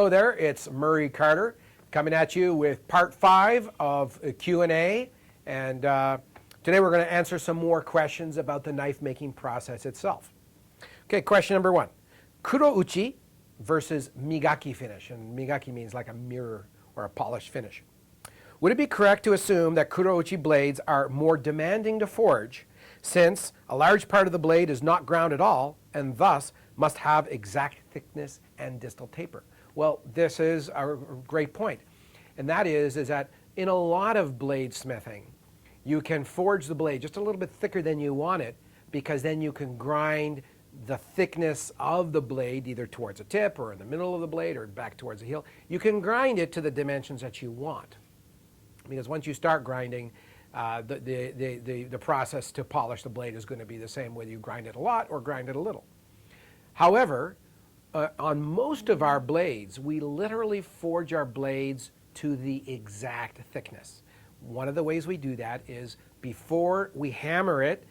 Hello there, it's Murray Carter coming at you with part 5 of a Q&A. And today we're going to answer some more questions about the knife making process itself. Okay, question number 1. Kuroi versus migaki finish. And migaki means like a mirror or a polished finish. Would it be correct to assume that kuroi blades are more demanding to forge since a large part of the blade is not ground at all and thus must have exact thickness and distal taper? Well, this is a great point. And that is that in a lot of blade smithing, you can forge the blade just a little bit thicker than you want it because then you can grind the thickness of the blade either towards the tip or in the middle of the blade or back towards the heel. You can grind it to the dimensions that you want. Because once you start grinding, the process to polish the blade is going to be the same whether you grind it a lot or grind it a little. However, on most of our blades, we literally forge our blades to the exact thickness. One of the ways we do that is before we hammer it,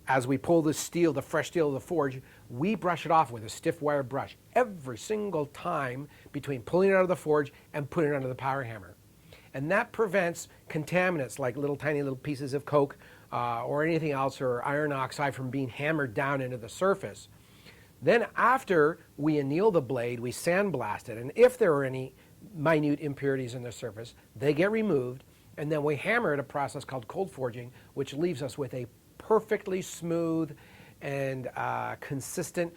as we pull the steel, the fresh steel of the forge, we brush it off with a stiff wire brush every single time between pulling it out of the forge and putting it under the power hammer. And that prevents contaminants like tiny little pieces of coke or anything else or iron oxide from being hammered down into the surface. Then after we anneal the blade, we sandblast it. And if there are any minute impurities in the surface, they get removed. And then we hammer at a process called cold forging, which leaves us with a perfectly smooth and consistent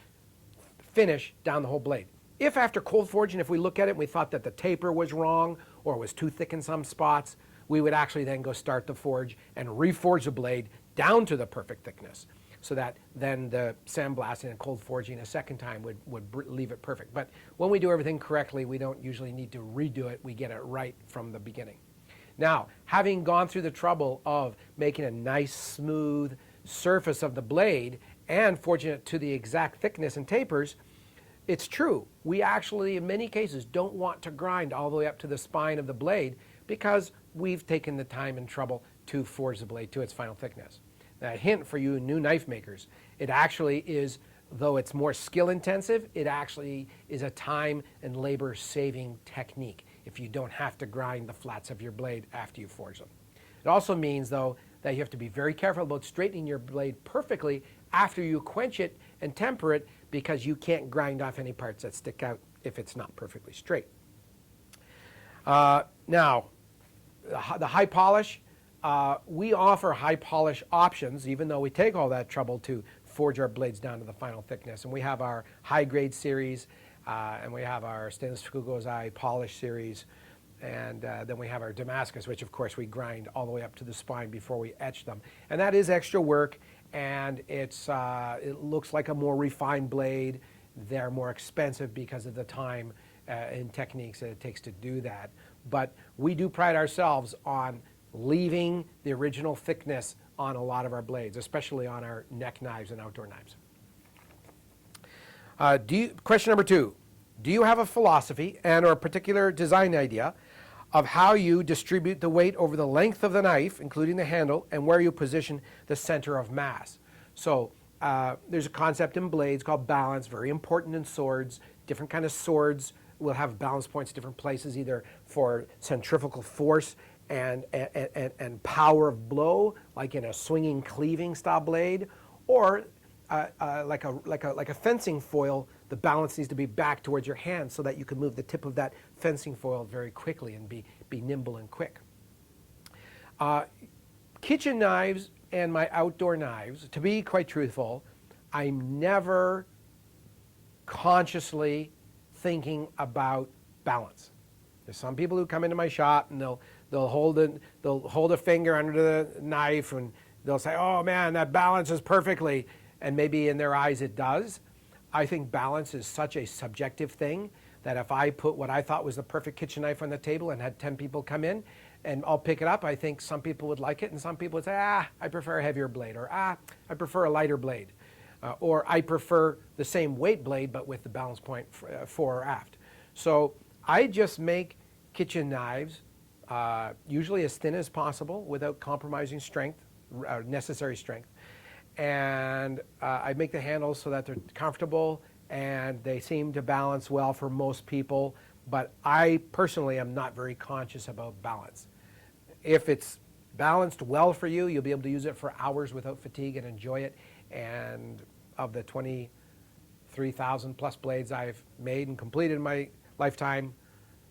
finish down the whole blade. If after cold forging, if we look at it and we thought that the taper was wrong or was too thick in some spots, we would actually then go start the forge and reforge the blade down to the perfect thickness so that then the sandblasting and cold forging a second time would leave it perfect. But when we do everything correctly, we don't usually need to redo it. We get it right from the beginning. Now, having gone through the trouble of making a nice smooth surface of the blade and forging it to the exact thickness and tapers, it's true. We actually, in many cases, don't want to grind all the way up to the spine of the blade because we've taken the time and trouble to forge the blade to its final thickness. Now, a hint for you new knife makers, it actually is, though it's more skill intensive, it actually is a time and labor saving technique if you don't have to grind the flats of your blade after you forge them. It also means, though, that you have to be very careful about straightening your blade perfectly after you quench it and temper it because you can't grind off any parts that stick out if it's not perfectly straight. Now, the high polish, we offer high polish options even though we take all that trouble to forge our blades down to the final thickness. And we have our high grade series and we have our stainless Fukugo's polish series. And then we have our Damascus, which of course we grind all the way up to the spine before we etch them. And that is extra work, and it looks like a more refined blade. They're more expensive because of the time and techniques that it takes to do that. But we do pride ourselves on leaving the original thickness on a lot of our blades, especially on our neck knives and outdoor knives. Question number 2. Do you have a philosophy and or a particular design idea of how you distribute the weight over the length of the knife, including the handle, and where you position the center of mass? So there's a concept in blades called balance, very important in swords. Different kind of swords will have balance points different places, either for centrifugal force and power of blow, like in a swinging cleaving style blade, or like a fencing foil. The balance needs to be back towards your hand so that you can move the tip of that fencing foil very quickly and be nimble and quick. Kitchen knives and my outdoor knives, to be quite truthful, I'm never consciously thinking about balance. There's some people who come into my shop and they'll hold a finger under the knife and they'll say, "Oh man, that balances perfectly," and maybe in their eyes it does. I think balance is such a subjective thing that if I put what I thought was the perfect kitchen knife on the table and had 10 people come in and I'll pick it up, I think some people would like it and some people would say, I prefer a heavier blade, or I prefer a lighter blade, or I prefer the same weight blade but with the balance point fore or aft. So I just make kitchen knives usually as thin as possible without compromising strength, necessary strength. And I make the handles so that they're comfortable and they seem to balance well for most people. but I personally am not very conscious about balance. If it's balanced well for you, you'll be able to use it for hours without fatigue and enjoy it. And of the 23,000 plus blades I've made and completed in my lifetime,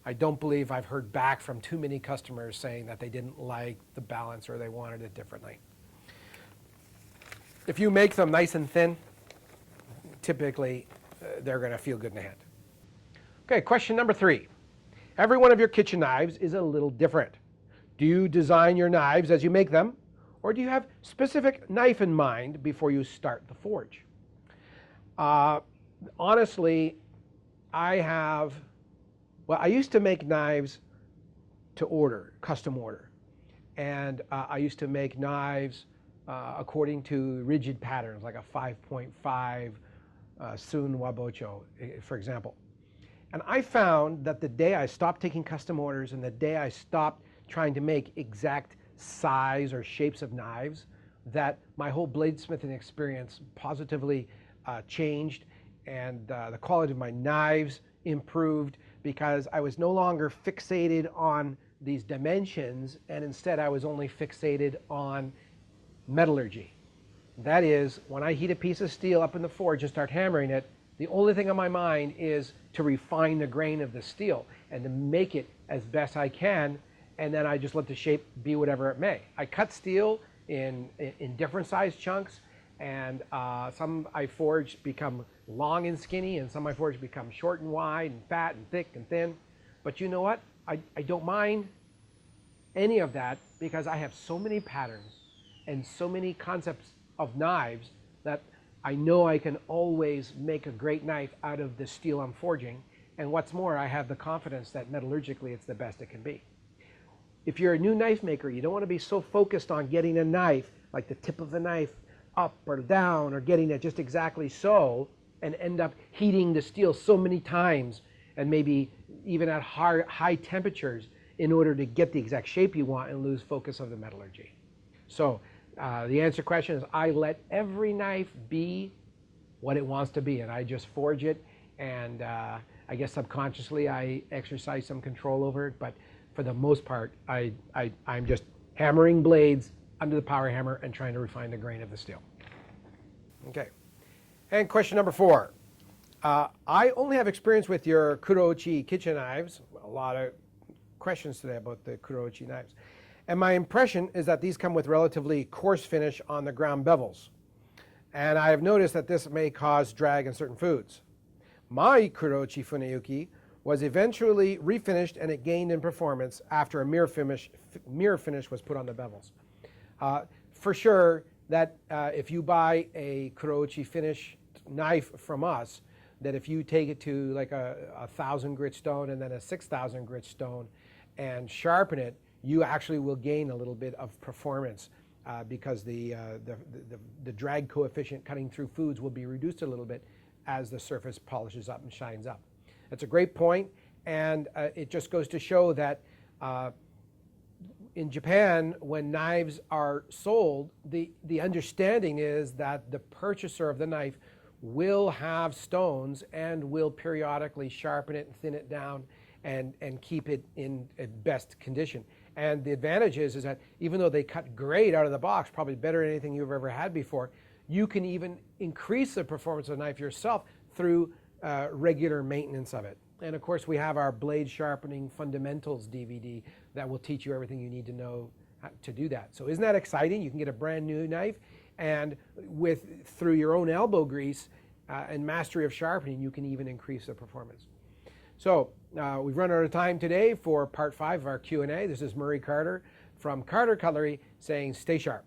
I don't believe I've heard back from too many customers saying that they didn't like the balance or they wanted it differently. If you make them nice and thin, typically they're going to feel good in the hand. Okay, question number 3. Every one of your kitchen knives is a little different. Do you design your knives as you make them, or do you have specific knife in mind before you start the forge? Honestly, I used to make knives to order, custom order. And I used to make knives according to rigid patterns, like a 5.5 Sun Wabocho, for example. And I found that the day I stopped taking custom orders and the day I stopped trying to make exact size or shapes of knives, that my whole bladesmithing experience positively changed, and the quality of my knives improved because I was no longer fixated on these dimensions, and instead I was only fixated on metallurgy. That is, when I heat a piece of steel up in the forge and start hammering it, the only thing on my mind is to refine the grain of the steel and to make it as best I can, and then I just let the shape be whatever it may. I cut steel in different size chunks, and some I forge become long and skinny, and some I forge become short and wide and fat and thick and thin. But you know what? I don't mind any of that because I have so many patterns and so many concepts of knives that I know I can always make a great knife out of the steel I'm forging. And what's more, I have the confidence that metallurgically it's the best it can be. If you're a new knife maker, you don't want to be so focused on getting a knife, like the tip of the knife up or down, or getting it just exactly so, and end up heating the steel so many times and maybe even at high temperatures in order to get the exact shape you want and lose focus of the metallurgy. So the answer to the question is I let every knife be what it wants to be, and I just forge it, and I guess subconsciously I exercise some control over it, but for the most part I'm just hammering blades under the power hammer and trying to refine the grain of the steel. Okay, and question number 4. I only have experience with your Kuroi kitchen knives. A lot of questions today about the Kuroi knives. And my impression is that these come with relatively coarse finish on the ground bevels. And I have noticed that this may cause drag in certain foods. My Kuroi Funayuki was eventually refinished, and it gained in performance after a mirror finish was put on the bevels. For sure that if you buy a Kuroi finish knife from us, that if you take it to like a 1,000 grit stone and then a 6,000 grit stone and sharpen it, you actually will gain a little bit of performance because the drag coefficient cutting through foods will be reduced a little bit as the surface polishes up and shines up. That's a great point, and it just goes to show that in Japan, when knives are sold, the understanding is that the purchaser of the knife will have stones and will periodically sharpen it and thin it down and keep it in best condition. And the advantage is that even though they cut great out of the box, probably better than anything you've ever had before, you can even increase the performance of the knife yourself through regular maintenance of it. And of course, we have our Blade Sharpening Fundamentals DVD that will teach you everything you need to know to do that. So isn't that exciting? You can get a brand new knife, and through your own elbow grease and mastery of sharpening, you can even increase the performance. So we've run out of time today for part 5 of our Q&A. This is Murray Carter from Carter Cutlery saying stay sharp.